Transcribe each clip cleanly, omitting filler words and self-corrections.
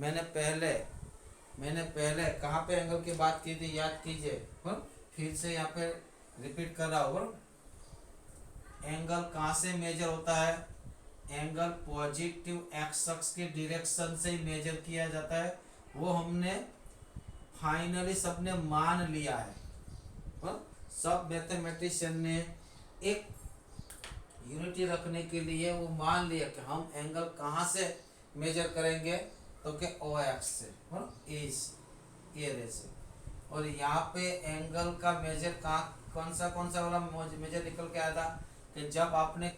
मैंने पहले मैंने पहले कहाँ पे एंगल की बात की थी, याद कीजिए। फिर से यहाँ पे रिपीट कर रहा हूँ। एंगल कहाँ से मेजर होता है? एंगल पॉजिटिव एक्स अक्ष के डायरेक्शन से ही मेजर किया जाता है। वो हमने फाइनली सबने मान लिया है। सब मैथमेटिशियन ने एक यूनिटी रखने के लिए वो मान लिया कि हम एंगल कहाँ से मेजर करेंगे, तो के ओ एक्स से, ए रे से। और यहाँ पे एंगल का मेजर कहाँ कौन सा वाला मेजर निकल के आया था कि जब आपने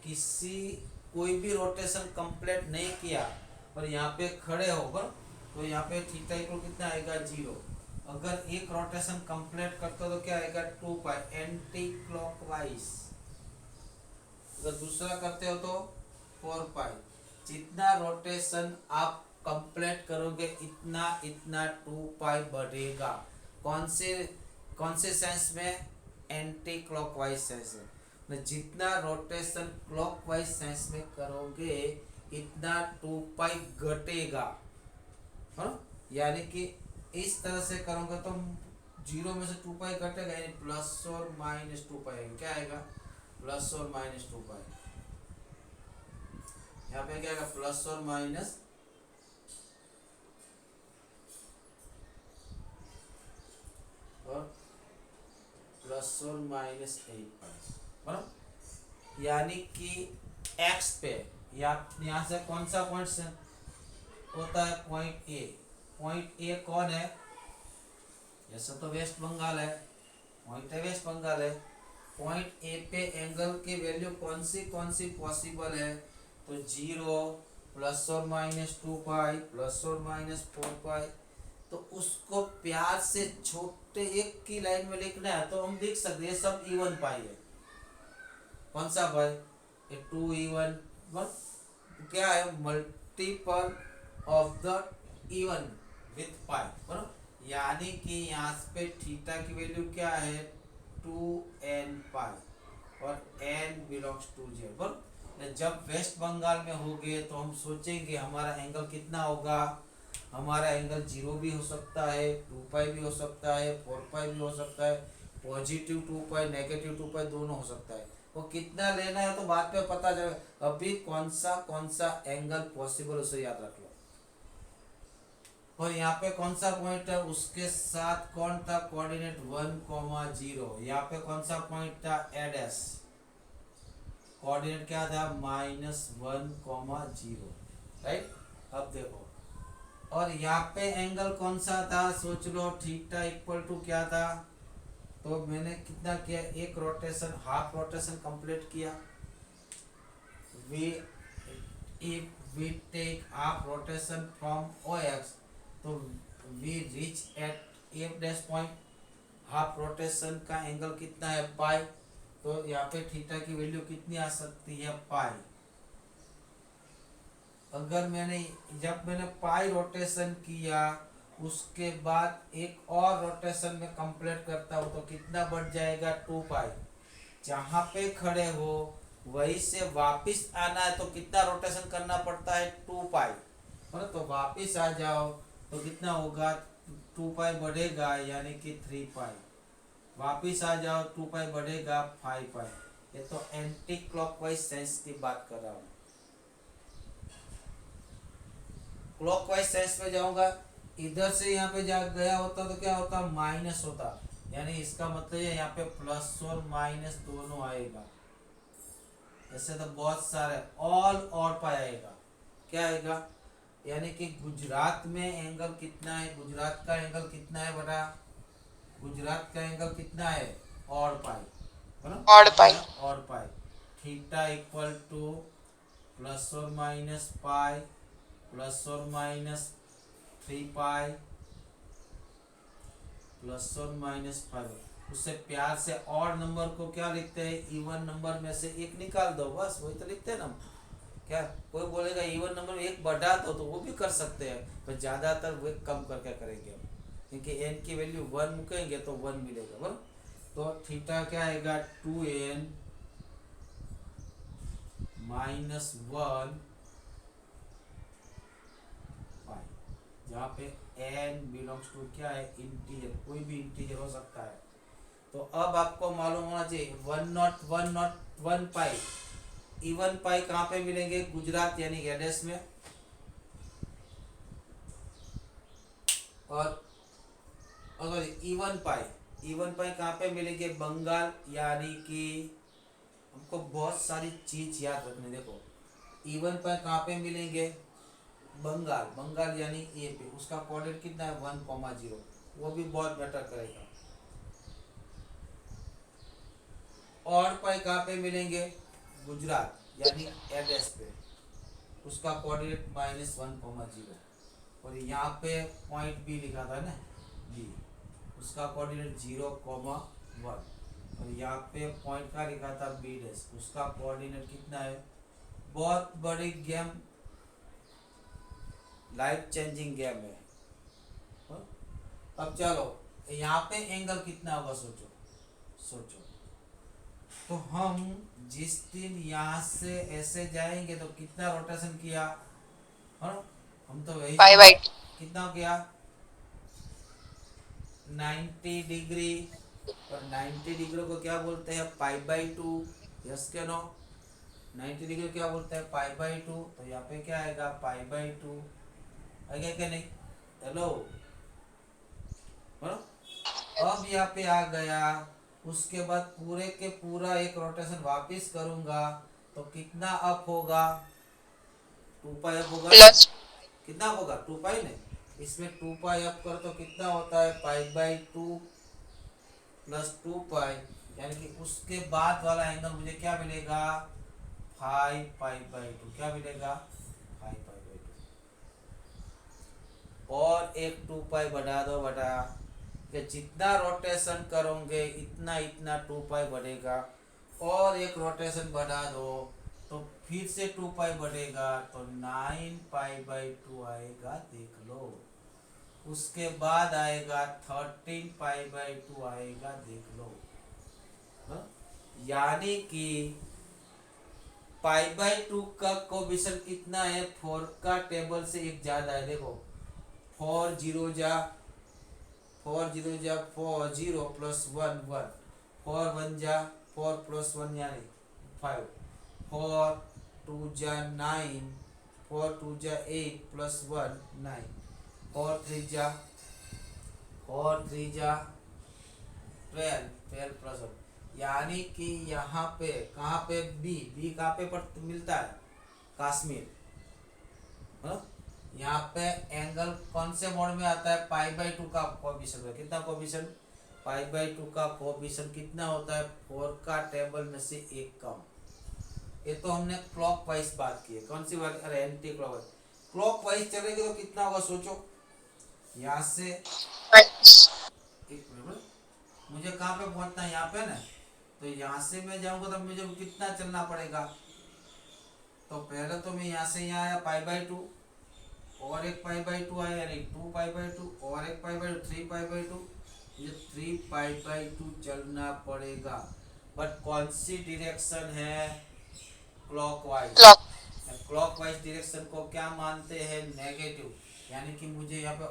कोई भी रोटेशन कंप्लीट नहीं किया और यहाँ पे खड़े हो, तो यहाँ पे थीटा इक्वल कितना आएगा? 0। अगर एक रोटेशन कंप्लीट करते हो तो क्या आएगा? 2 पाई एंटी क्लॉकवाइज। अगर दूसरा करते हो तो 4 पाई। जितना रोटेशन आप कंप्लीट करोगे इतना इतना 2 पाई बढ़ेगा। कौन से सेंस में? एंटी क्लॉकवाइज सेंस में। जितना रोटेशन क्लॉकवाइज सेंस में करोगे इतना 2 पाई घटेगा। यानी कि इस तरह से करोगे तो 0 में से 2 पाई घटेगा, यानी प्लस और माइनस 2 पाई। क्या आएगा? प्लस और माइनस 2 पाई। यहाँ पे क्या आएगा? प्लस और माइनस और प्लस और माइनस 8 पाई, बराबर। यानी कि एक्स पे यहाँ से कौन सा पॉइंट होता है? Point A. पॉइंट ए कौन है? ऐसा तो वेस्ट बंगाल है, पॉइंट है वेस्ट बंगाल है। पॉइंट ए पे एंगल की वैल्यू कौन सी पॉसिबल है? तो 0, प्लस और माइनस 2 पाई, प्लस और माइनस 4 पाई। तो उसको प्यार से छोटे एक की लाइन में लिखना है तो हम लिख सकते हैं सब इवन पाई है। कौन सा पाई? ये 2 इवन क्या है? Multiple of the even with pi, बराबर। यानी कि यहाँ पे थीटा की वैल्यू क्या है? 2n पाई और n बिलोंग्स टू 0, बराबर। जब वेस्ट बंगाल में होगे तो हम सोचेंगे हमारा एंगल कितना होगा। हमारा एंगल 0 भी हो सकता है, 2 पाई भी हो सकता है, 4 पाई भी हो सकता है, पॉजिटिव 2 पाई नेगेटिव 2 पाई दोनों हो सकता है। वो कितना लेना है तो बाद में पता चलेगा। अभी कौन सा एंगल पॉसिबल उसे याद रख लो। और यहाँ पे कौन सा पॉइंट है? उसके साथ कौन था? कोऑर्डिनेट 1,0। यहाँ पे कौन सा पॉइंट था? एडस। कोऑर्डिनेट क्या था? -1,0, राइट। अब देखो, और यहाँ पे एंगल कौन सा था? सोच लो। थीटा इक्वल टू क्या था? तो मैंने कितना किया? एक रोटेशन, हाफ रोटेशन कंप्लीट किया। We if we take half rotation from O X, तो we reach at F dash point. Half rotation का एंगल कितना है? पाई। तो यहाँ पे थीटा की वैल्यू कितनी आ सकती है? पाई। अगर जब मैंने पाई रोटेशन किया उसके बाद एक और रोटेशन में कंप्लीट करता हूँ तो कितना बढ़ जाएगा? 2 पाई। जहाँ पे खड़े हो वहीं से वापिस आना है तो कितना रोटेशन करना पड़ता है? 2 पाई। तो वापिस आ जाओ तो कितना होगा? 2 पाई बढ़ेगा यानी कि 3 पाई। वापिस आ जाओ 2 पाई बढ़ेगा 5 पाई। ये तो एंटी क्लॉकवाइज सेंस की बात कर रहा हूँ। क्लॉकवाइज सेंस में जाऊंगा, इधर से यहाँ पे जा गया होता तो क्या होता? माइनस होता। यानी इसका मतलब है यहाँ पे प्लस और माइनस दोनों आएगा। ऐसे तो बहुत सारे ऑल और पाई आएगा। क्या आएगा? यानी कि गुजरात में एंगल कितना है? गुजरात का एंगल कितना है बेटा? गुजरात का एंगल कितना है? और पाई, है ना? और पाई। और पाई। थीटा इक्वल टू प्लस और माइनस पाई प्लस और माइनस 3 पाई प्लस और माइनस 5। उससे प्यार से और नंबर को क्या लिखते हैं? इवन नंबर में से एक निकाल दो, बस वही तो लिखते हैं ना। क्या कोई बोलेगा इवन नंबर में एक बढ़ा दो तो वो भी कर सकते हैं, पर ज़्यादातर वो कम करके करेंगे हम, क्योंकि एन की वैल्यू 1 मुकेंगे तो 1 मिलेगा, बराबर। तो थीटा क्या आएगा? 2n -1 पाई। जहाँ पे n बिलोंग्स टू क्या है, इंटीजर, कोई भी इंटीजर हो सकता है। तो अब आपको मालूम होना चाहिए 1 पाई, इवन पाई कहाँ पे मिलेंगे, गुजरात यानी एड्रेस में, और अगर इवन पाई कहाँ पे मिलेंगे, बंगाल, यानी कि हमको बहुत सारी चीज याद रखनी। देखो इवन पाई कहाँ पे मिलेंगे, बंगाल यानी ए पे, उसका कोऑर्डिनेट कितना है 1,0, वो भी बहुत बेटर करेगा। और पाई कहाँ पे मिलेंगे, गुजरात यानी एड्रेस पे, उसका कोऑर्डिनेट -1,0, और यहाँ पे पॉइंट बी लिखा था ना, बी, उसका कोऑर्डिनेट 0,1, और यहाँ पे पॉइंट का लिखा था बी डैश, उसका कोऑर्डिनेट कितना है। बहुत बड़ी गेम, लाइफ चेंजिंग गेम है। हाँ? अब चलो यहाँ पे एंगल कितना होगा, सोचो सोचो। तो हम जिस दिन यहाँ से ऐसे जाएंगे तो कितना रोटेशन किया, हाँ? हम तो वही पाई बाई कितना किया 90 डिग्री, और 90 डिग्री को क्या बोलते हैं, π/2, यस के नो, 90 डिग्री क्या बोलते हैं, π/2, तो यहाँ पे क्या आएगा π/2, आएगा क्या नहीं, हेलो, हाँ? अब यहाँ पे आ गया, उसके बाद पूरे के पूरा एक रोटेशन वापस करूंगा तो कितना अप होगा, 2 पाई अप होगा ना, प्लस कितना अप होगा 2 पाई ने, इसमें 2 पाई अप कर तो कितना होता है π/2 प्लस 2 पाई, यानी कि उसके बाद वाला एंगल मुझे क्या मिलेगा 5 π/2, क्या मिलेगा 5 π/2, और एक 2 पाई बढ़ा दो बटा, कि जितना रोटेशन करोगे इतना इतना 2 पाई बढ़ेगा, और एक रोटेशन बढ़ा दो तो फिर से 2 पाई बढ़ेगा, तो 9 π/2 आएगा, देख लो। उसके बाद आएगा 13 π/2 आएगा, देख लो। हाँ? यानी कि π/2 का कोएफिशिएंट कितना है, 4 का टेबल से एक ज्यादा है, देखो 4 0 प्लस 1 1, 4 1 जा 4 प्लस 1 यानी 5, 4 2 जा 9, 4 2 जा 8 प्लस 1 9, 4 3 जा 12, 12 प्लस 1, यानी कि यहाँ पे कहाँ पे बी कहाँ पे मिलता है, कश्मीर, हाँ? यहाँ पे एंगल कौन से मोड में आता है, π/2 का कोएफिशिएंट है, कितना कोएफिशिएंट, π/2 का कोएफिशिएंट कितना होता है, 4 का टेबल में से एक कम। ये तो हमने क्लॉकवाइज बात की है, कौन सी बात, अरे एंटी क्लॉकवाइज, क्लॉकवाइज चलेगी तो कितना होगा सोचो, यहाँ से एक मिनट, मुझे कहाँ पे पहुँचना है, यहाँ पे ना, तो यहाँ से मैं जाऊँगा तो मुझे कितना चलना पड़ेगा, तो पहले तो मैं यहाँ से यहाँ आया π/2, और एक π/2 आया, यानी 2 π/2, और एक π/2 3 π/2, ये 3 π/2 चलना पड़ेगा, बट कौन सी डायरेक्शन है, क्लॉकवाइज। क्लॉक क्लॉकवाइज डायरेक्शन को क्या मानते हैं, नेगेटिव, यानी कि मुझे यहाँ पे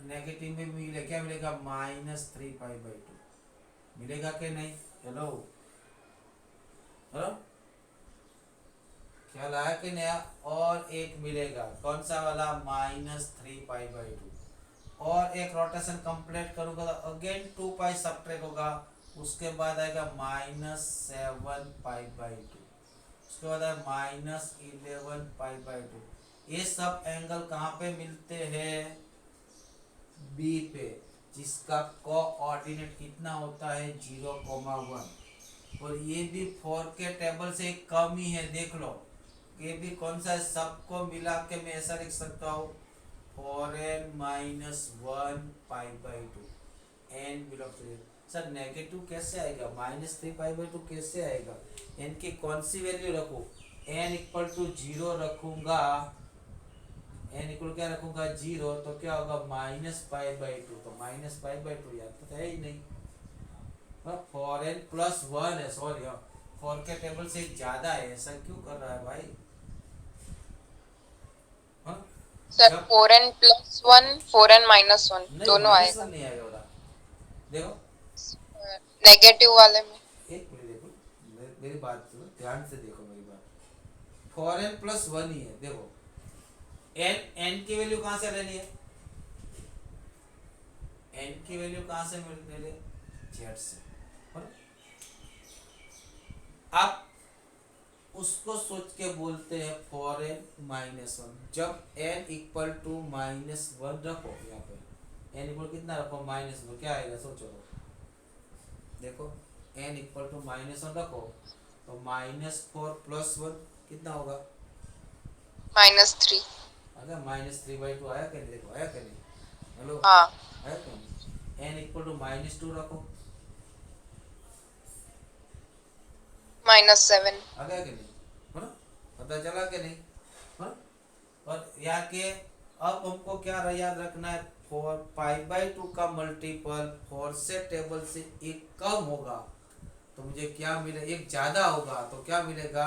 नेगेटिव में मिले क्या मिलेगा, -3 π/2 मिलेगा कि नहीं, हेलो हेलो, ख्याल आया कि नया, और एक मिलेगा कौन सा वाला, -3 π/2, और एक रोटेशन कंप्लीट करूंगा तो अगेन 2 पाई सब्ट्रैक्ट होगा, उसके बाद आएगा -7 π/2, उसके बाद आएगा -11 π/2, ये सब एंगल कहाँ पे मिलते हैं, बी पे, जिसका कोऑर्डिनेट कितना होता है 0,1, और ये भी 4 के टेबल से कम ही है, देख लो ये भी कौन सा है, सबको मिला के मैं ऐसा लिख सकता हूँ 4n-1 π/2, n belongs to, sir negative कैसे आएगा, -3 π/2 कैसे आएगा, n की कौन सी वैल्यू रखूँ, n इक्वल टू 0 रखूंगा, n इक्वल क्या रखूंगा 0, तो क्या होगा -π/2, तो -π/2 यार तो है ही नहीं, 4n+1 है, सॉरी 4 के टेबल से ज्यादा है, ऐसा क्यों कर रहा है भाई, हाँ? सर जब 4n+1 4n-1 नहीं, दोनों माइनस आएगा। वन नहीं आएगा बेटा। देखो नेगेटिव वाले में। एक मिनट देखो, मेरी बात सुनो, ध्यान से देखो मेरी बात। 4n+1 ही है। देखो एन, एन की वैल्यू कहाँ से लेनी है? एन की वैल्यू कहाँ से मिले? जेड से। और आप उसको सोच के बोलते हैं 4n-1। जब n इक्वल टू -1 रखो, यहाँ पे n इक्वल कितना रखो? -1, क्या आएगा सोचो। देखो n इक्वल टू -1 रखो तो -4+1 कितना होगा? -3। अगर -3/2 आया क्या नहीं? देखो आया क्या नहीं? हेलो, हाँ। आया क्या नहीं? n इक्वल टू -2 रखो, -7। आ गया कि नहीं? है ना? पता चला कि नहीं? है ना? और यहाँ के अब हमको क्या याद रखना है? 4π/2 का मल्टीपल 4 से टेबल से एक कम होगा तो मुझे क्या मिले? एक ज्यादा होगा तो क्या मिलेगा?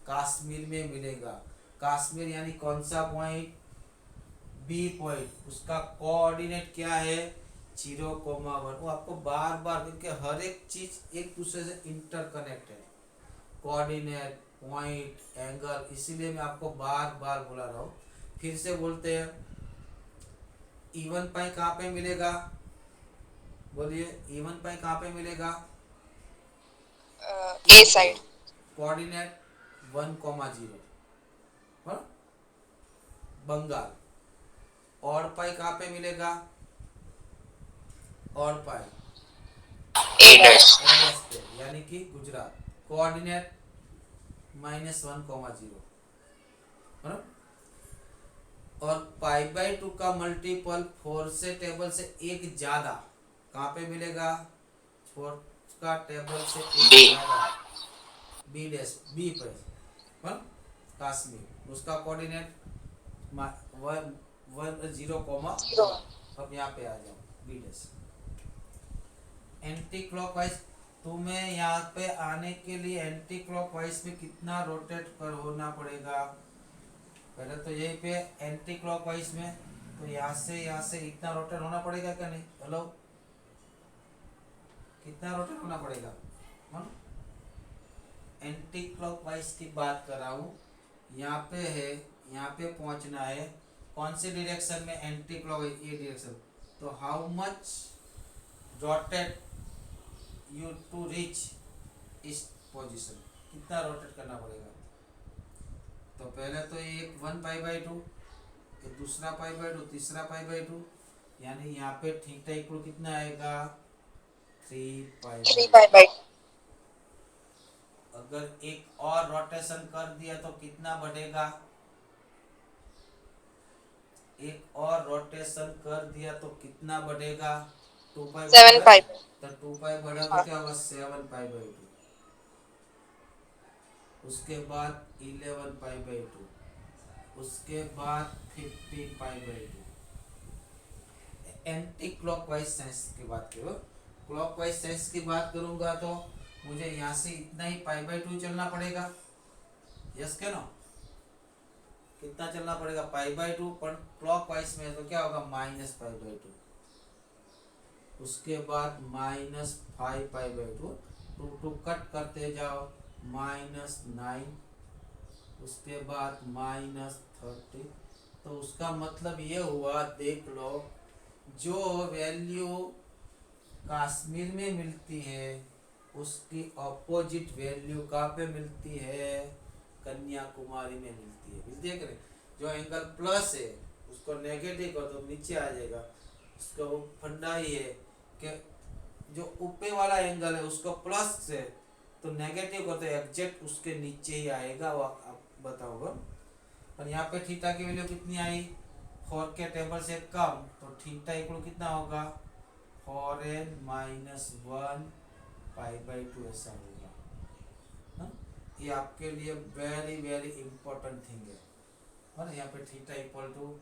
कश्मीर में मिलेगा। कश्मीर यानी कौन सा पॉइंट? B point. उसका कोऑर्डिनेट क्या है? 0,1। वो आपको बार बार, क्योंकि हर एक चीज एक दूसरे से इंटरकनेक्ट है, कोऑर्डिनेट, पॉइंट, एंगल, इसीलिए मैं आपको बार बार बुला रहा हूँ। फिर से बोलते हैं, इवन पाई कहाँ पे मिलेगा? बोलिए, इवन पाई कहाँ पे मिलेगा? ए ई पे। साइड। कोऑर्डिनेट 1,0, हाँ, बंगाल। और पाई कहाँ पे मिलेगा? और पाई ए डैश। ए डैश पे, यानी कि गुजरात। कोऑर्डिनेट -1,0, है ना? और π/2 का मल्टीपल 4 से टेबल से एक ज्यादा कहाँ पे मिलेगा? 4 का टेबल से एक बी। ज्यादा, बी डैश, बी पे, हाँ, कश्मीर। उसका कोऑर्डिनेट 0,1। 0। अब यहाँ पे आ जाओ, बी डैश। एंटी क्लॉकवाइज, तुम्हें यहाँ पे आने के लिए एंटी क्लॉकवाइज में कितना रोटेट कर होना पड़ेगा? पहले तो यही पे एंटी क्लॉकवाइज में, तो यहाँ से इतना रोटेट होना पड़ेगा क्या नहीं? हेलो, कितना रोटेट होना पड़ेगा? हम एंटी क्लॉकवाइज की बात कर रहा हूँ। यहाँ पे है, यहाँ पे पहुँचना है कौन सी डायरेक्शन में? एंटी क्लॉकवाइज, ये डायरेक्शन। तो how much rotate you to reach इस पोजीशन? कितना रोटेट करना पड़ेगा? तो पहले तो एक 1π/2, ये दूसरा π/2, तीसरा π/2, यानी यहाँ पे थीटा इक्वल कितना आएगा? 3π/2। 3π/2। अगर एक और रोटेशन कर दिया तो कितना बढ़ेगा? एक और रोटेशन कर दिया तो कितना बढ़ेगा? 2π बढ़ेगा। 7π। तो 2π बढ़ा तो हाँ। क्या होगा? 7π/2। उसके बाद 11π/2, उसके बाद 15π/2। एंटी क्लॉकवाइज सेंस की बात करो। क्लॉकवाइज सेंस की बात करूंगा तो मुझे यहाँ से इतना ही π/2 चलना पड़ेगा। यस क्या नो? कितना चलना पड़ेगा? π/2। पर क्लॉकवाइज में तो क्या होगा? -π/2। उसके बाद -5π/2, टू कट करते जाओ, -9। उसके बाद -30। तो उसका मतलब ये हुआ, देख लो, जो वैल्यू कश्मीर में मिलती है उसकी अपोजिट वैल्यू कहाँ पे मिलती है? कन्याकुमारी में मिलती है। मिलती है कि नहीं? जो एंगल प्लस है उसको नेगेटिव कर दो, नीचे आ जाएगा। उसका वो फंडा ही है कि जो ऊपर वाला एंगल है उसको प्लस से तो नेगेटिव कर दो, एग्जैक्ट उसके नीचे ही आएगा। वो आप बताओ। और यहाँ पे थीटा की वैल्यू कितनी आई? 4 के टेबल से कम, तो थीटा इक्वल कितना होगा? 4n-1 π/2 ऐसा होगा। हाँ? ये आपके लिए वेरी वेरी इंपॉर्टेंट थिंग है। और यहाँ पे थीटा इक्वल टू,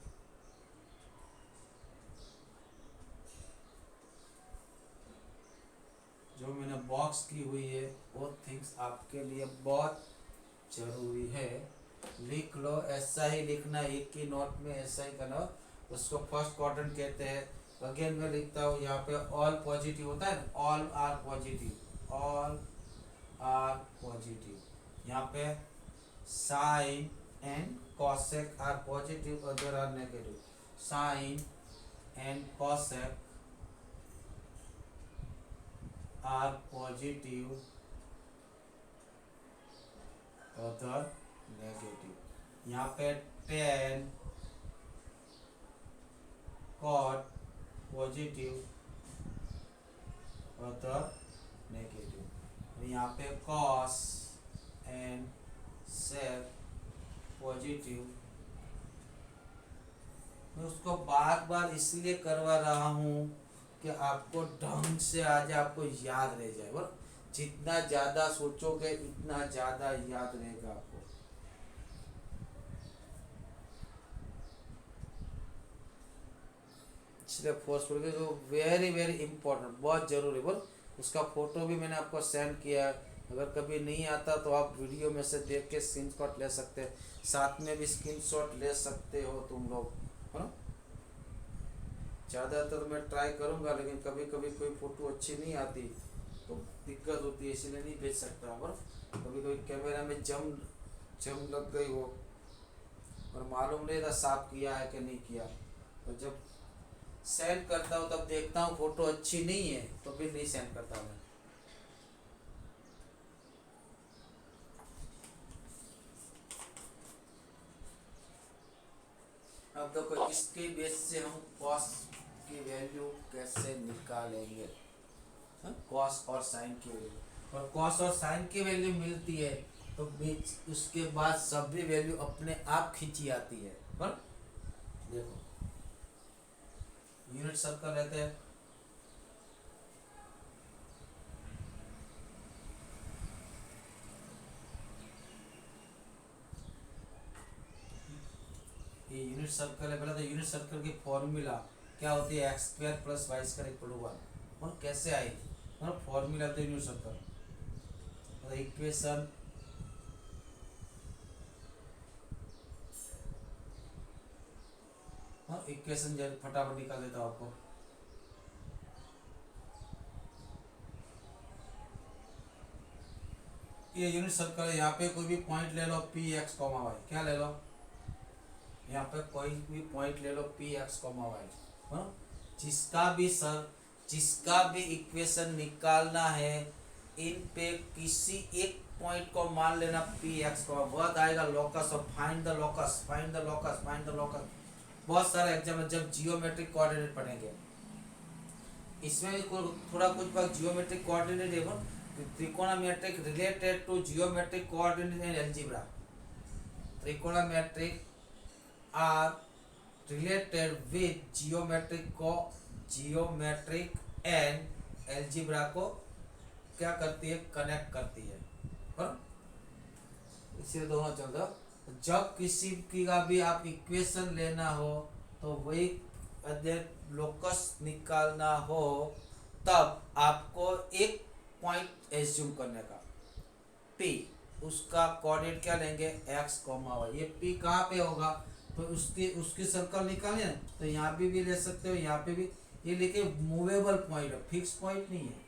जो मैंने बॉक्स की हुई है वो थिंग्स आपके लिए बहुत जरूरी है। लिख लो, ऐसा ही लिखना, एक ही नोट में ऐसा ही करना। उसको फर्स्ट क्वाड्रेंट कहते हैं। अगेन मैं लिखता हूँ यहाँ पे ऑल पॉजिटिव होता है ना, all are positive, all are positive. यहाँ पे sine and cosec are positive, other are negative. Sine and cosec are positive, other negative. यहाँ पे tan cot positive, other negative. यहाँ पे कॉस एंड सेक पॉजिटिव। मैं उसको बार बार इसलिए करवा रहा हूँ कि आपको ढंग से आज आपको याद रह जाए। बस जितना ज़्यादा सोचोगे उतना ज़्यादा याद रहेगा आपको। इसलिए फोर्सफुल के जो वेरी वेरी इंपॉर्टेंट, बहुत ज़रूरी। बोल उसका फ़ोटो भी मैंने आपको सेंड किया है। अगर कभी नहीं आता तो आप वीडियो में से देख के स्क्रीनशॉट ले सकते हैं, साथ में भी स्क्रीनशॉट ले सकते हो तुम लोग, है ना। ज़्यादातर मैं ट्राई करूँगा, लेकिन कभी कभी कोई फ़ोटो अच्छी नहीं आती तो दिक्कत होती है, इसलिए नहीं भेज सकता। पर कभी कभी कैमरा में जम लग गई हो और मालूम नहीं था साफ किया है कि नहीं किया, तो जब सेंड करता हूँ तब देखता हूँ फ़ोटो अच्छी नहीं है तो फिर नहीं सेंड करता मैं। अब देखो इसके बेस से हम कॉस की वैल्यू कैसे निकालेंगे। कॉस और साइन की वैल्यू, और कॉस और साइन की वैल्यू मिलती है तो बीच उसके बाद सभी वैल्यू अपने आप खींची आती है। पर देखो यूनिट सर्कल रहते हैं, ये यूनिट सर्कल है। पहले तो यूनिट सर्कल की फॉर्मूला क्या होती है, x square plus y square equal to 1। और कैसे आई, मतलब फॉर्मूला तो यूनिट सर्कल, मतलब इक्वेशन इक्वेशन फटाफट निकाल देता हूँ आपको। ये यूनिट सर्कल है, यहाँ पे कोई भी पॉइंट ले लो पी एक्स कॉमा वाई, क्या ले लो, यहाँ पे कोई भी पॉइंट ले लो पी एक्स कॉमा वाई। जिसका भी इक्वेशन निकालना है, इन पे किसी एक पॉइंट को मान लेना पी एक्स कॉमा, वर्ड आएगा लोकस, और find the locus, find the locus, find the locus. बहुत सारे एग्जाम में जब जियोमेट्रिक कोऑर्डिनेट पढ़ेंगे, इसमें भी थोड़ा कुछ भाग जियोमेट्रिक कोऑर्डिनेट है, trigonometric related to geometric coordinate and algebra. Trigonometric are related with geometric and algebra को क्या करती है, कनेक्ट करती है। और इसलिए दोनों चल दो। जब किसी की का भी आप इक्वेशन लेना हो तो वही लोकस निकालना हो, तब आपको एक पॉइंट एज्यूम करने का, पी, उसका कोऑर्डिनेट क्या लेंगे, एक्स कॉमा वाई। ये पी कहाँ पे होगा, तो उसकी सर्कल निकाले ना, तो यहाँ पे भी ले सकते हो, यहाँ पे भी। ये लेके मूवेबल पॉइंट है, फिक्स पॉइंट नहीं है,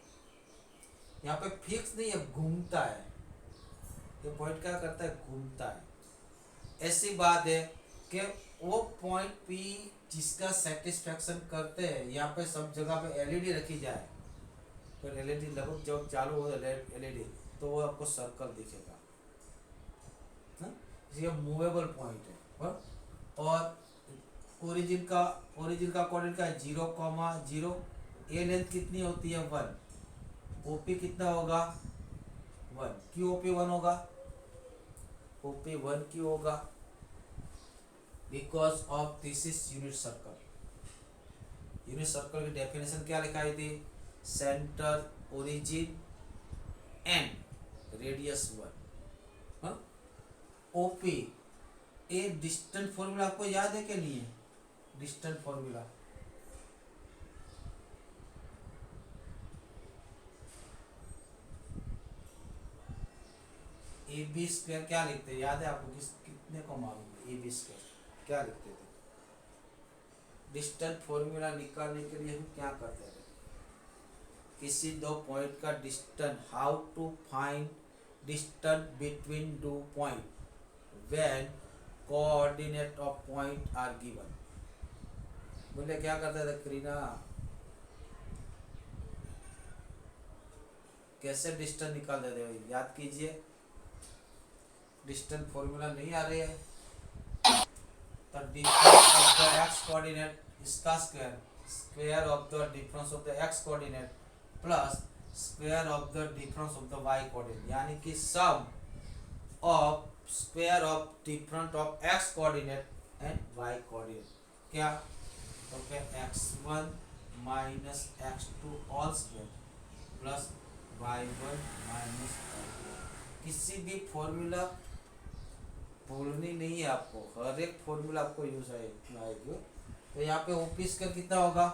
यहाँ पे फिक्स नहीं है, घूमता है। ये पॉइंट क्या करता है, घूमता है। ऐसी बात है कि वो पॉइंट पी जिसका सेटिस्फेक्शन करते हैं, यहाँ पे सब जगह पे एलईडी रखी जाए, तो एलईडी लगभग जब चालू हो एलईडी तो वो आपको सर्कल दिखेगा। ये मूवेबल पॉइंट है। और ओरिजिन का कोऑर्डिनेट का है 0,0। ए लेंथ कितनी होती है 1, ओपी कितना होगा 1, क्यों ओपी 1 होगा, ओपी 1 क्यों होगा, because of this is unit circle. Unit circle की डेफिनेशन क्या लिखाई थी, centre origin and radius 1। OP A distant formula आपको याद है कि नहीं है, distant formula A B square क्या लिखते हैं, याद है आपको, कितने को मालूम है AB स्क्वायर क्या लिखते थे? डिस्टेंस फॉर्मूला निकालने के लिए हम क्या करते थे? किसी दो पॉइंट का distance, how to find distance between two point when coordinate of point are given. बोले क्या करते थे करीना? कैसे डिस्टेंस निकालते थे भाई, याद कीजिए। डिस्टेंस फॉर्मूला नहीं आ रही है तो difference of the X coordinate इसका square, square of the difference of the X coordinate plus square of the difference of the Y coordinate, यानी कि sum of square of difference of X coordinate and Y coordinate. क्या तो क्या x1 minus x2 all square plus y1 minus y2। किसी भी formula भूलनी नहीं है आपको, हर एक फॉर्मूला आपको यूज आएगी। तो यहाँ पे ओपी स्क्वायर कितना होगा?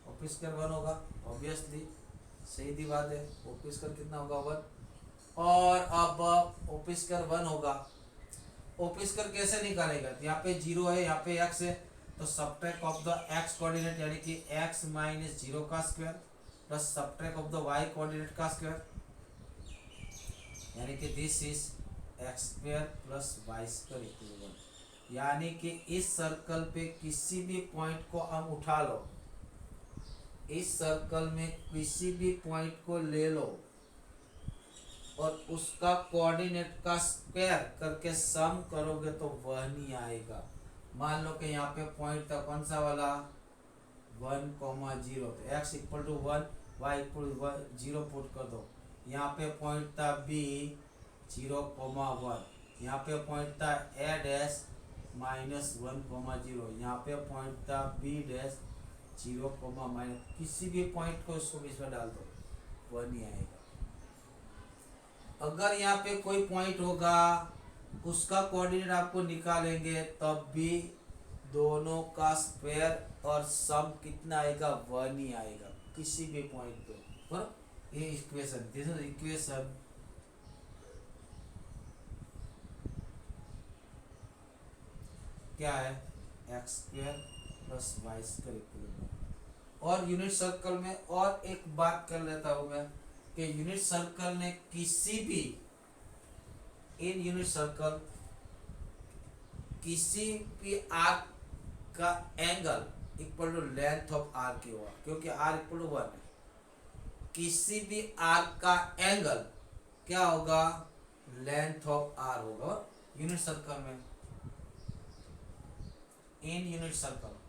ओपी स्क्वायर 1 होगा, ऑब्वियसली सही दी बात है। ओपी स्क्वायर कितना होगा? 1। और अब ओपी स्क्वायर 1 होगा, ओपी स्क्वायर कैसे निकालेगा? यहाँ पे 0 है, यहाँ पे x है, तो subtract of the x coordinate यानी कि x माइनस 0 का square plus subtract of the y coordinate का स्क्वायर, यानी कि this is x square plus y square equal 1। यानी कि इस सर्कल पे किसी भी पॉइंट को हम उठा लो, इस सर्कल में किसी भी पॉइंट को ले लो और उसका कोऑर्डिनेट का स्क्वायर करके सम करोगे तो वह नहीं आएगा। मान लो कि यहाँ पे पॉइंट था कौन सा वाला? 1,0, तो x equal to 1, y equal to 0 put कर दो। यहाँ पे पॉइंट था b 0,1, यहाँ पे पॉइंट था a डैश माइनस 1,0, यहाँ पे पॉइंट था b डैश 0, माइनस, किसी भी पॉइंट को इसको इसमें डाल दो, वह नहीं आएगा। अगर यहाँ पे कोई पॉइंट होगा उसका कोऑर्डिनेट आपको निकालेंगे तब भी दोनों का स्क्वायर और सम कितना आएगा? 1 ही आएगा किसी भी पॉइंट पे। पर ये इक्वेशन, दिस इज इक्वेशन क्या है? X square plus y square equal. और यूनिट सर्कल में और एक बात कर लेता हूँ मैं कि यूनिट सर्कल में किसी भी, इन यूनिट सर्कल किसी भी आर्क का angle equal to length of arc होगा, क्योंकि आर इक्वल टू 1 है। किसी भी आर्क का एंगल क्या होगा? लेंथ ऑफ आर होगा यूनिट सर्कल में। इन unit circle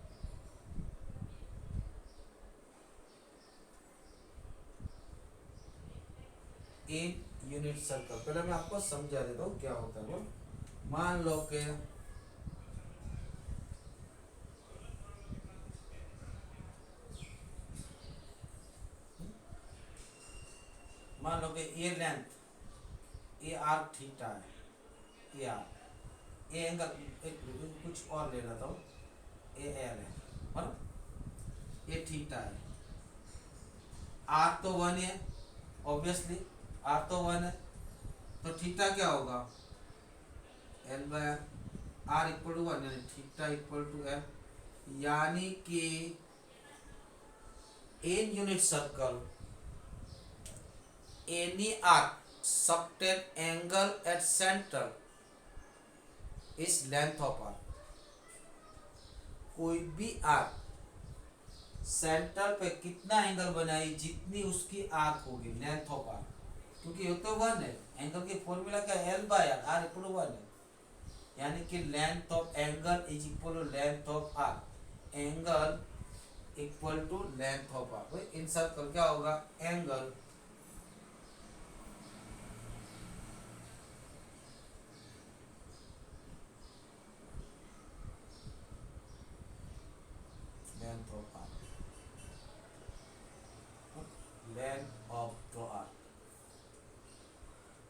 in unit circle, पहले मैं आपको समझा देता हूँ क्या होता है वो। मान लो कि ये लेंथ, ये आर थीटा है, ये आर, ये एंगल कुछ और ले रहा था, ये एल है और ये थीटा है। आर तो 1 है, ऑब्वियसली आर तो 1 है, तो थीटा क्या होगा? L by R equal to 1, यानी थीटा इक्वल टू एल। यानी कि in unit circle any arc subtend angle at centre is length of arc. कोई भी आर्क सेंटर पे कितना एंगल बनाई, जितनी उसकी आर्क होगी, लेंथ ऑफ आर्क, क्योंकि ये तो 1 है। एंगल की फॉर्मूला क्या? L by R equal to 1 है, यानी कि length of angle is equal to length of arc. Angle equal to length of arc. In circle क्या होगा? Angle length of arc, length of the arc.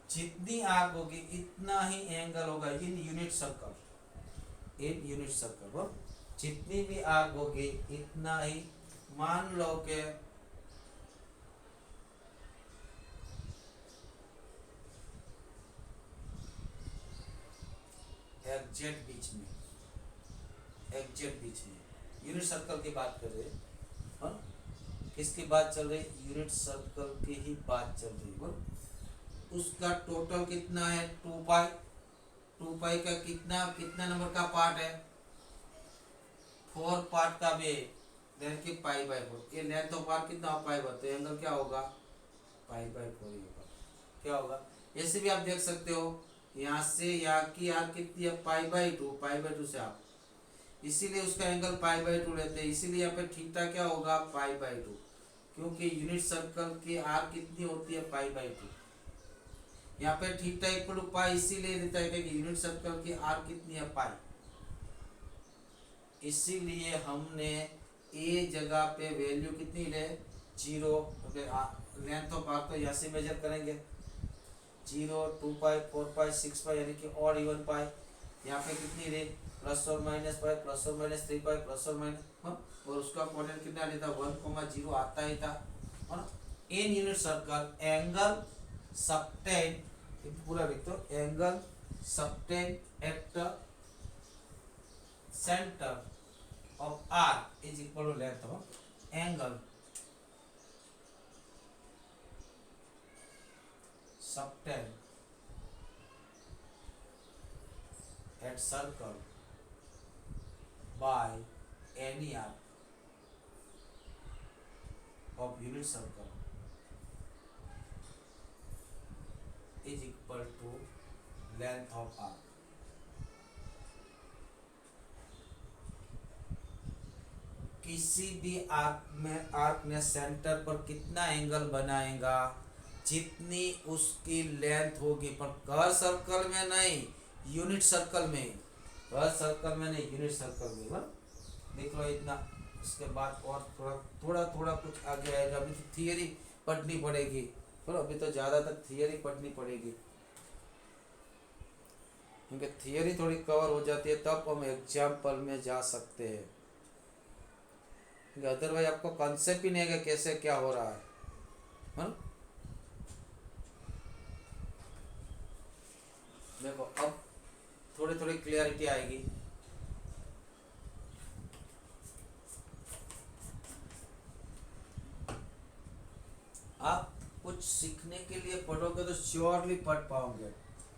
जितनी arc होगी इतना ही angle होगा in unit circle. In unit circle जितनी भी arc होगी इतना ही, मान लो कि एग्जैक्ट बीच में, एग्जैक्ट बीच में यूनिट सर्कल की बात कर रहे हैं। हाँ, किसकी बात चल रही? यूनिट सर्कल की ही बात चल रही है। उसका टोटल कितना है? 2 पाई। 2 पाई का कितना कितना नंबर का पार्ट है? 4 पार्ट का भी, देन की पाई बाय 4। ये लेंथ ऑफ आर्क कितना पाई बाय, तो एंगल क्या होगा? पाई बाय 4 ही होगा। क्या होगा? ऐसे भी आप देख सकते हो, यहाँ से यहाँ की आर्क कितनी है? पाई बाय 2, पाई बाय 2 से आप, इसीलिए उसका एंगल पाई बाय 2 लेते हैं। इसीलिए यहाँ पे थीटा क्या होगा? पाई बाय 2, क्योंकि यूनिट सर्कल की आर्क कितनी होती है? Pi by 2। यहाँ पे थीटा इक्वल टू पाई इसीलिए देता है कि यूनिट सर्कल की आर्क कितनी है? पाई। इसीलिए हमने ए जगह पे वैल्यू कितनी ले? 0। लेंथ ऑफ आर्क तो यहाँ से मेजर करेंगे, 0, 2 पाई, 4 पाई, 6 पाई, यानी कि और इवन पाई। यहाँ पे कितनी ले? प्लस और माइनस पाई, प्लस और माइनस 3 पाई, प्लस और माइनस, और उसका कोऑर्डिनेट कितना लेता? 1,0 आता ही था, है ना। In unit circle angle subtend, पूरा लिख दो, angle subtend at the centre of arc is equal to length of angle subtend at circle by any arc of unit circle is equal to length of arc। किसी भी arc ने centre पर कितना angle बनाएगा? जितनी उसकी length होगी, पर कर्व सर्कल में नहीं, यूनिट सर्कल में। कर्व सर्कल में नहीं, यूनिट सर्कल में। देख लो इतना। उसके बाद और थोड़ा कुछ आगे आएगा। अभी तो थियरी पढ़नी पड़ेगी, पर अभी तो ज़्यादातर थियरी पढ़नी पड़ेगी, क्योंकि थियरी थोड़ी कवर हो जाती है तब हम एग्जाम्पल में जा सकते हैं। अदरवाइज आपको कॉन्सेप्ट ही नहीं है कि कैसे क्या हो रहा है। देखो अब थोड़ी थोड़ी क्लियरिटी आएगी। आप कुछ सीखने के लिए पढ़ोगे तो श्योरली पढ़ पाओगे,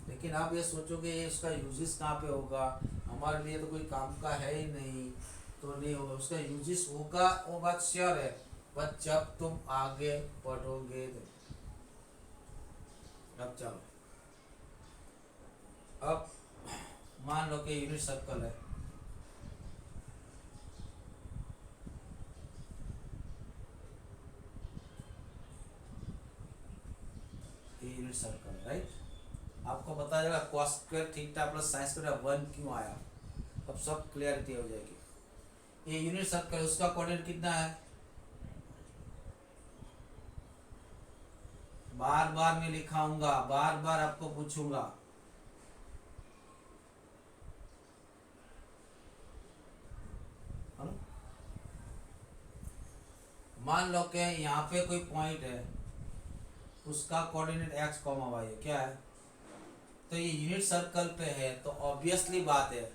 लेकिन आप ये सोचोगे ये इसका यूजेस कहाँ पे होगा, हमारे लिए तो कोई काम का है ही नहीं, तो नहीं होगा। उसका यूजेस होगा, वो बात श्योर है, पर जब तुम आगे पढ़ोगे तो। अब चलो, अब मान लो कि यूनिट सर्कल है, यूनिट सर्कल, राइट। आपको पता चला cos square theta plus sine square 1 क्यों आया। अब सब क्लियरिटी हो जाएगी। ये यूनिट सर्कल, उसका कोऑर्डिनेट कितना है? बार बार मैं लिखाऊंगा, बार बार आपको पूछूंगा। मान लो कि यहाँ पे कोई पॉइंट है, उसका कोऑर्डिनेट x, y है, क्या है? तो ये यूनिट सर्कल पे है, तो ऑब्वियसली बात है,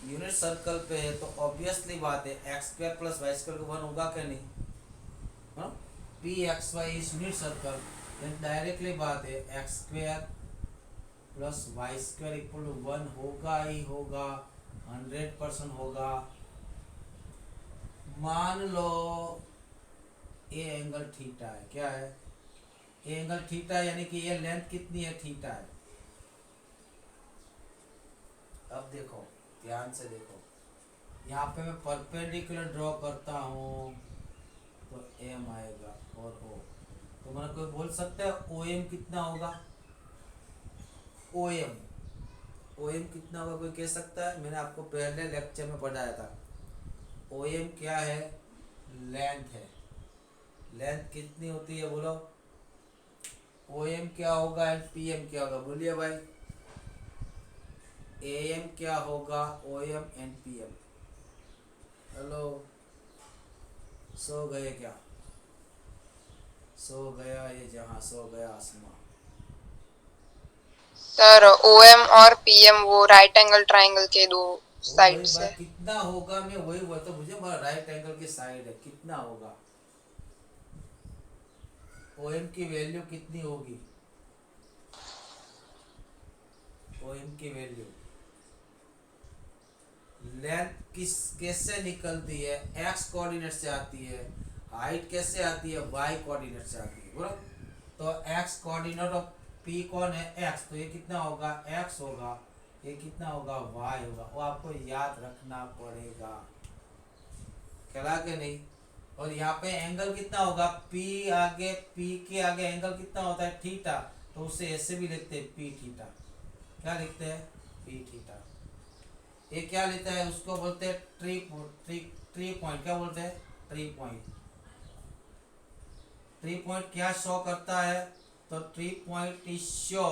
यूनिट सर्कल पे है तो ऑब्वियसली बात है x square plus y square का 1 होगा क्या? नहीं। P x y is unit circle, then directly बात है x square plus y square equal to 1 होगा ही होगा, 100% होगा। मान लो ये एंगल थीटा है, क्या है? ये एंगल थीटा है, यानी कि ये लेंथ कितनी है? थीटा है। अब देखो, ध्यान से देखो, यहाँ पे मैं परपेंडिकुलर ड्रॉ करता हूँ तो एम आएगा और ओ, तो मैंने कोई बोल सकता है ओ एम कितना होगा? ओ एम कितना होगा, कोई कह सकता है? मैंने आपको पहले लेक्चर में पढ़ाया था। ओ एम क्या है? लेंथ है। लेंथ कितनी होती है बोलो? ओ एम क्या होगा एंड पी एम क्या होगा? बोलिए भाई। ए एम क्या होगा? O M and P M. Hello, सो गए क्या? सो गया ये जहां, सो गया आसमां। सर OM और PM वो राइट एंगल ट्राइंगल के दो वो साइड वही से। बात, कितना होगा मैं वही बोलता, मुझे राइट एंगल की साइड है, कितना होगा, ओएम की वैल्यू कितनी होगी, ओएम की वैल्यू, लेंथ किस कैसे निकलती है, एक्स कोऑर्डिनेट से आती है, हाइट कैसे आती है, वाई कोऑर्डिनेट से आती है, बराबर। तो एक्स कोऑर्डिनेट ऑफ पी कौन है, एक्स, तो ये कितना होगा, एक्स होगा, ये कितना होगा, वाई होगा, वो आपको याद रखना पड़ेगा, चला के नहीं। और यहाँ पे एंगल कितना होगा, पी आगे, पी के आगे एंगल कितना होता है, थीटा, तो उसे ऐसे भी लिखते हैं पी थीटा, क्या लिखते हैं, पी थीटा। ये क्या लेता है, उसको बोलते हैं ट्री, ट्री पॉइंट, क्या बोलते हैं, ट्री पॉइंट। ट्री पॉइंट क्या शो करता है, तो tree point is show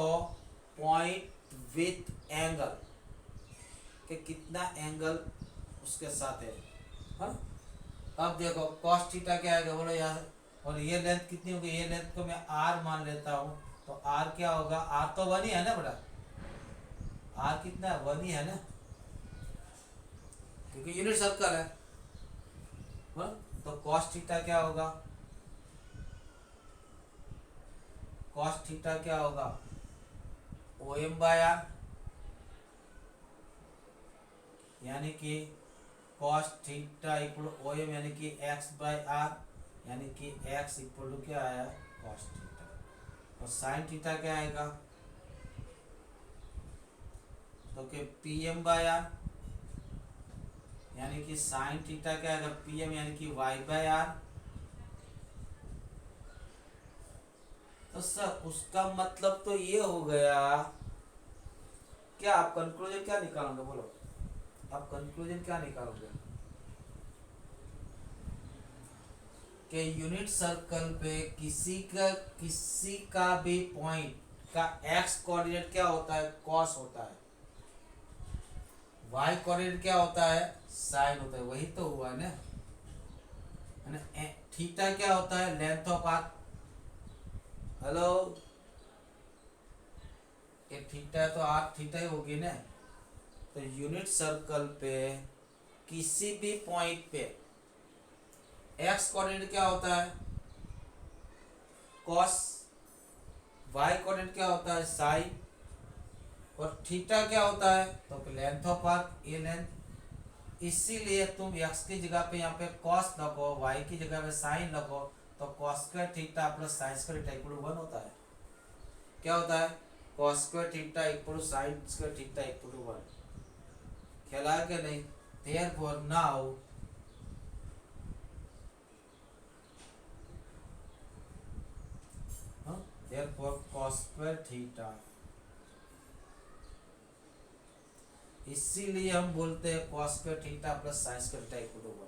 point with angle, कि कितना एंगल उसके साथ है, हाँ? अब देखो cos थीटा क्या है, बोलो यहाँ, और ये लेंथ कितनी होगी, ये लेंथ को मैं r मान लेता हूँ, तो r क्या होगा, r तो 1 ही है ना बेटा, r कितना है, 1 ही है ना, क्योंकि यूनिट सर्कल है, हाँ? तो cos थीटा क्या होगा, cos थीटा क्या होगा, OM/r, यानी कि cos थीटा इक्वल OM, यानी कि x/r, यानी कि x इक्वल टू क्या आया, cos थीटा। और sin थीटा क्या आएगा, तो कि PM/r, यानी कि sin थीटा क्या आएगा, PM यानी कि y/r। तो सर उसका मतलब तो ये हो गया, क्या आप कंक्लूजन क्या निकालोगे, बोलो आप कंक्लूजन क्या निकालोगे, कि यूनिट सर्कल पे किसी का भी पॉइंट का एक्स कोऑर्डिनेट क्या होता है, कॉस होता है, वाई कोऑर्डिनेट क्या होता है, साइन होता है, वही तो हुआ है ना। थीटा क्या होता है, लेंथ ऑफ आर्क, हेलो, ये थीटा है तो आर्क थीटा ही होगी ना। तो यूनिट सर्कल पे किसी भी पॉइंट पे एक्स कोऑर्डिनेट क्या होता है, कॉस, वाई कोऑर्डिनेट क्या होता है, साइन, और थीटा क्या होता है, तो लेंथ ऑफ आर्क, ये लेंथ, इसीलिए तुम x की जगह पे यहाँ पे cos लगो, y की जगह पे sin लगो, तो cos square theta plus sin square theta equal 1 होता है, क्या होता है, cos square theta equal sin square theta equal 1, ख्याल आया कि नहीं। therefore now therefore cos square theta, इसीलिए हम बोलते हैं cos square theta plus sin square theta equal 1।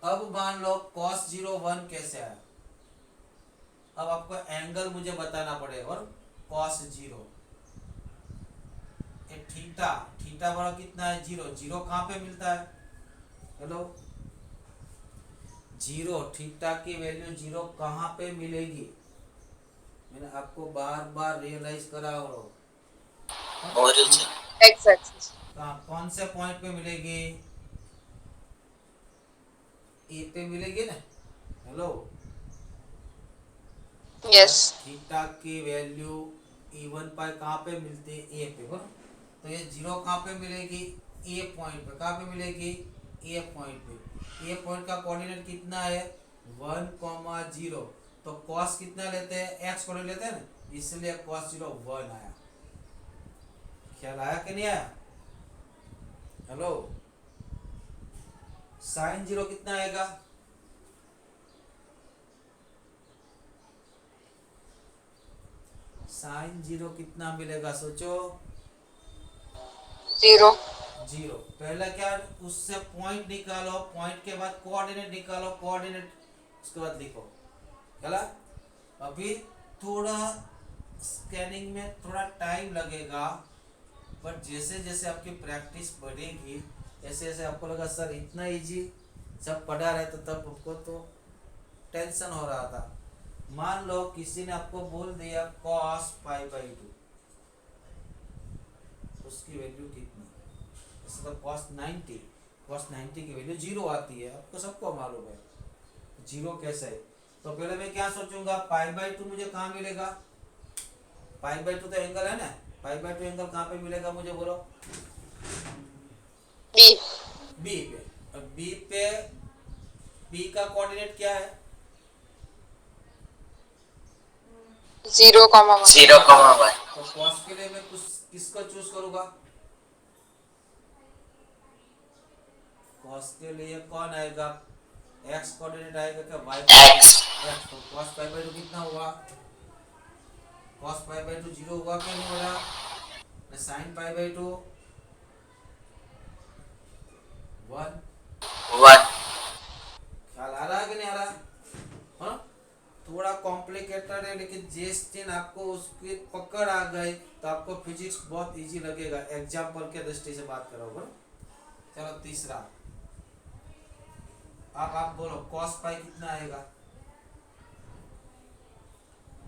अब मान लो cos 0 1 कैसे आया, अब आपको एंगल मुझे बताना पड़ेगा, और cos 0, ये थीटा, थीटा बड़ा कितना है, 0, 0 कहाँ पे मिलता है, हेलो, 0, थीटा की वैल्यू 0 कहाँ पे मिलेगी, मैंने आपको बार बार रियलाइज करा हो, एक्स एक्सिस। कौन से पॉइंट पे मिलेगी, ए पे मिलेगी ना, हेलो, यस। थीटा की वैल्यू E1 पाई कहाँ पे मिलती है, ए पे, बराबर। तो ये 0 कहाँ पे मिलेगी, ए पॉइंट पे, कहाँ पे मिलेगी, ए पॉइंट पे। ए पॉइंट का कोऑर्डिनेट कितना है, 1,0, तो cos कितना लेते हैं, x कोऑर्डिनेट लेते हैं ना, इसलिए cos 0 1 आया, ख्याल आया कि नहीं आया, हेलो। sin 0 कितना आएगा, sin 0 कितना मिलेगा, सोचो, 0। 0, पहले क्या, उससे पॉइंट निकालो, पॉइंट के बाद कोऑर्डिनेट निकालो, कोऑर्डिनेट उसके बाद लिखो, चला। अभी थोड़ा स्कैनिंग में थोड़ा टाइम लगेगा, बट जैसे जैसे आपकी प्रैक्टिस बढ़ेगी, ऐसे ऐसे आपको लगा सर इतना इजी, जब पढ़ा रहे तो तब आपको तो टेंशन हो रहा था। मान लो किसी ने आपको बोल दिया cos π/2, उसकी वैल्यू कितनी। जैसे तो cos 90 की वैल्यू 0 आती है, आपको सबको मालूम है। 0 कैसे है, तो पहले मैं क्या सोचूंगा, π/2 मुझे कहाँ मिलेगा, π/2 तो एंगल है ना, π/2 एंगल कहाँ पे मिलेगा मुझे बोलो, B. बी पे। और बी का कोऑर्डिनेट क्या है, 0,1. 0,1. तो cos के लिए मैं किसको चूज करूंगा, cos के लिए कौन आएगा, x कोऑर्डिनेट आएगा क्या, y X. x, तो cos π/2 कितना हुआ, cos π/2 0 हुआ क्या नहीं हो रहा, sin π/2 1। 1. ख्याल आ रहा है कि नहीं आ रहा, हाँ। थोड़ा कॉम्प्लिकेटेड है, लेकिन जिस दिन आपको उसकी पकड़ आ गई तो आपको फिजिक्स बहुत इजी लगेगा, एग्जाम्पल के दृष्टि से बात करोगे। चलो तीसरा, अब आप बोलो cos पाई कितना आएगा,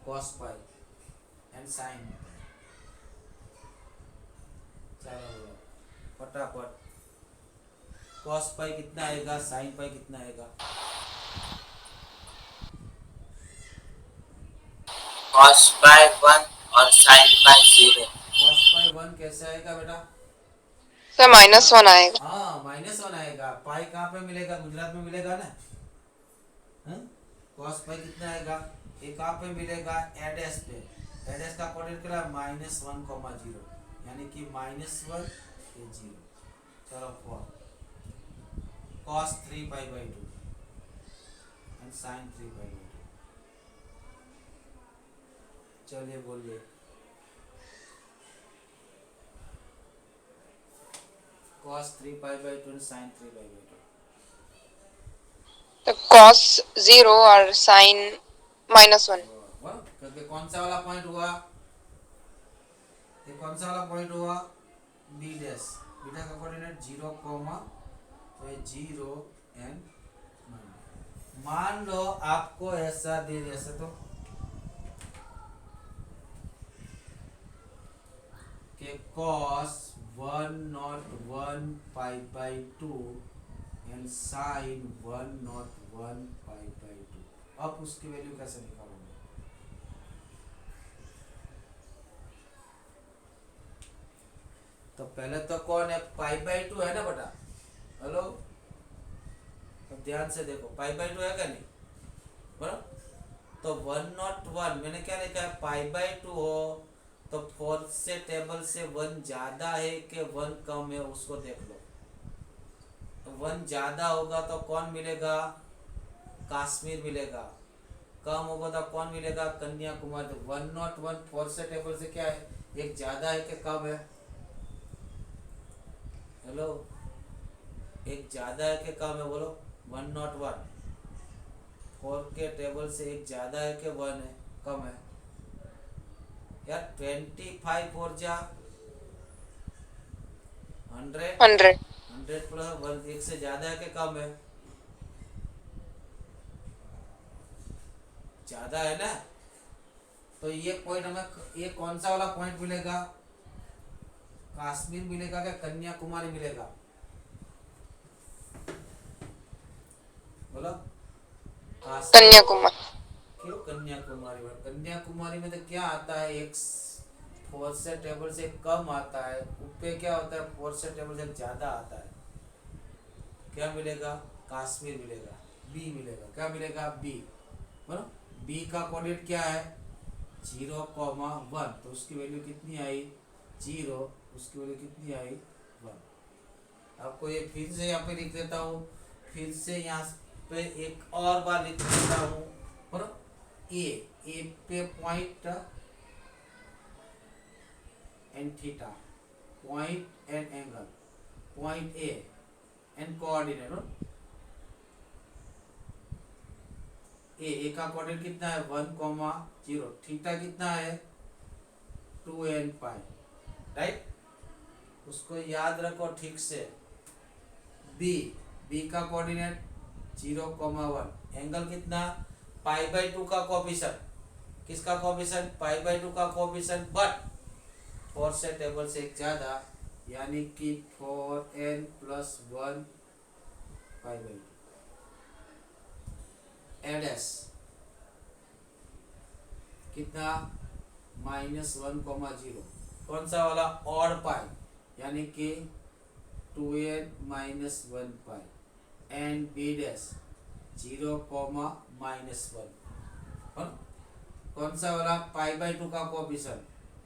cos पाई एंड साइन, चलो बोलो फटाफट, cos पाई कितना आएगा, साइन पाई कितना आएगा, Cos pi 1 और sin pi 0. cos पाई 1 कैसे आएगा बेटा, सर -1 आएगा. हाँ -1 आएगा, पाई कहाँ पे मिलेगा, गुजरात में मिलेगा ना, cos पाई कितना आएगा, ये कहाँ पे मिलेगा, एडएस पे, एडएस का कोऑर्डिनेट क्या है, -1,0, यानी कि -1 ये 0। चलो 4 cos 3π/2 एंड sin 3π/2, चलिए बोलिए, cos 3π/2 एंड sin 3π/2, तो cos 0 और sin -1. क्योंकि कौन सा वाला पॉइंट हुआ, ये कौन सा वाला पॉइंट हुआ, बी डैश, बीटा का कोऑर्डिनेट 0, तो ये 0 एंड मान लो आपको ऐसा दे दिया, ऐसे तो कि cos 1/1π/2 एंड sin 1/1π/2, अब उसकी वैल्यू कैसे निकालोगे, तो पहले तो कौन है, π/2 है ना बेटा, हेलो, तो ध्यान से देखो π/2 है क्या नहीं, बराबर, तो 1/1 मैंने क्या लिखा है, π/2 हो तो 4 से टेबल से 1 ज्यादा है कि 1 कम है उसको देख लो, तो 1 ज्यादा होगा तो कौन मिलेगा, कश्मीर मिलेगा, कम होगा तो कौन मिलेगा, कन्याकुमारी। 1/1 4 से टेबल से क्या है, एक ज्यादा है कि कम है, हेलो, एक ज्यादा है कि कम है बोलो, 1/1 4 के टेबल से एक ज्यादा है कि 1 है, कम है यार, 25 और जा 100 100. 100 प्लस 1 एक से ज्यादा है कि कम है, ज्यादा है ना, तो ये पॉइंट हमें, ये कौन सा वाला पॉइंट मिलेगा, कश्मीर मिलेगा क्या कन्याकुमारी मिलेगा, बोलो, कन्याकुमारी. क्यों कन्याकुमारी में, कन्याकुमारी में तो क्या आता है, एक 4 से टेबल से कम आता है, ऊपर क्या होता है 4 से टेबल से ज्यादा आता है, क्या मिलेगा, कश्मीर मिलेगा, बी मिलेगा, क्या मिलेगा, बी, बोलो, बी का कोऑर्डिनेट क्या है 0,1, तो उसकी वैल्यू कितनी आई 0, उसकी वैल्यू कितनी आई 1। आपको ये फिर से यहाँ पे लिख देता हूँ, फिर से यहाँ पे एक और बार लिख देता हूँ, और ए पे point and theta, point and angle, point A and coordinate, A का कोऑर्डिनेट कितना है 1,0, थीटा कितना है 2 एंड पाई, राइट, उसको याद रखो ठीक से। बी का कोऑर्डिनेट 0,1, एंगल कितना π/2 का कोएफिशिएंट, किसका कोएफिशिएंट, π/2 का कोएफिशिएंट, बट 4 से टेबल से एक ज़्यादा, यानी कि 4n plus 1 pi by 2 AIDS कितना -1,0। कौन सा वाला? ऑड पाई, यानी कि 2n minus 1 pi and B dash 0, -1। कौन सा वाला? पाई बाई 2 का कोएफिशिएंट,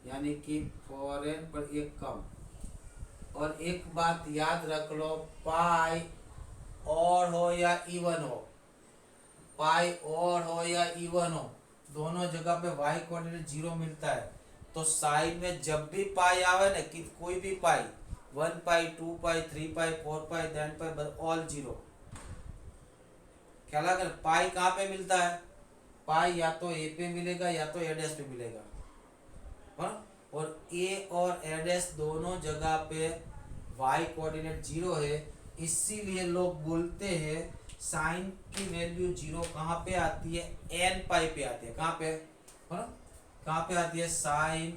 यानी कि 4n पर एक कम। और एक बात याद रख लो, पाई और हो या इवन हो, पाई और हो या इवन हो, दोनों जगह पे y कोऑर्डिनेट 0 मिलता है। तो साइन में जब भी पाई आवे ना, कि कोई भी पाई, 1 पाई, 2 पाई, 3 पाई, 4 पाई, देन पाई, ऑल 0। क्या लगा? पाई कहाँ पे मिलता है? पाई या तो ए पे मिलेगा या तो ए डैश पे मिलेगा, हाँ? और ए और ए डैश दोनों जगह पे y कोऑर्डिनेट 0 है, इसीलिए लोग बोलते हैं साइन की वैल्यू 0 कहाँ पे आती है? n पाई पे आती है। कहाँ पे? हाँ? कहाँ पे आती है? साइन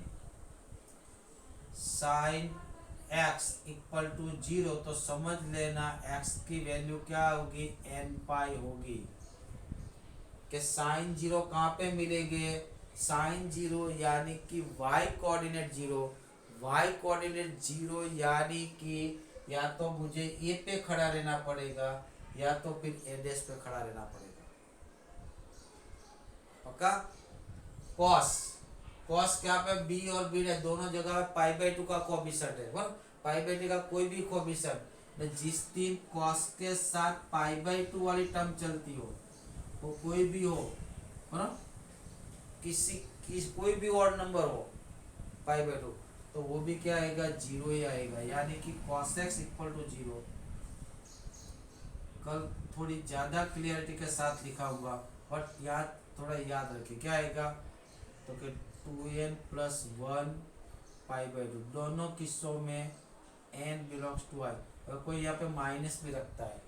x इक्वल टू 0, तो समझ लेना x की वैल्यू क्या होगी? n पाई होगी। कि साइन 0 कहाँ पे मिलेंगे? साइन 0 यानी कि y कोऑर्डिनेट 0, y कोऑर्डिनेट 0 यानी कि या तो मुझे ए पे खड़ा रहना पड़ेगा या तो फिर ए डैश पे खड़ा रहना पड़ेगा। पक्का? कॉस क्या पे? बी और बी डैश दोनों जगह पाई बाई 2 का कोएफिशिएंट है, बोल पाई बाई 2 का कोई भी कोएफिशिएंट, जिस दिन कॉस के साथ पाई बाई 2 वाली टर्म चलती हो, वो कोई भी हो, है ना, कोई भी ऑड नंबर हो पाई बाई 2, तो वो भी क्या आएगा? 0 ही आएगा, यानी कि cos x इक्वल टू 0। कल थोड़ी ज़्यादा क्लियरिटी के साथ लिखा हुआ, बट याद थोड़ा याद रखिए क्या आएगा? तो कि 2n प्लस 1 पाई बाई 2, दोनों किस्सों में n बिलोंग्स टू i। और कोई यहाँ पे माइनस भी रखता है,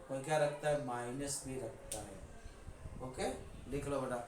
कोई क्या रखता है? माइनस भी रखता है। ओके, लिख लो बेटा।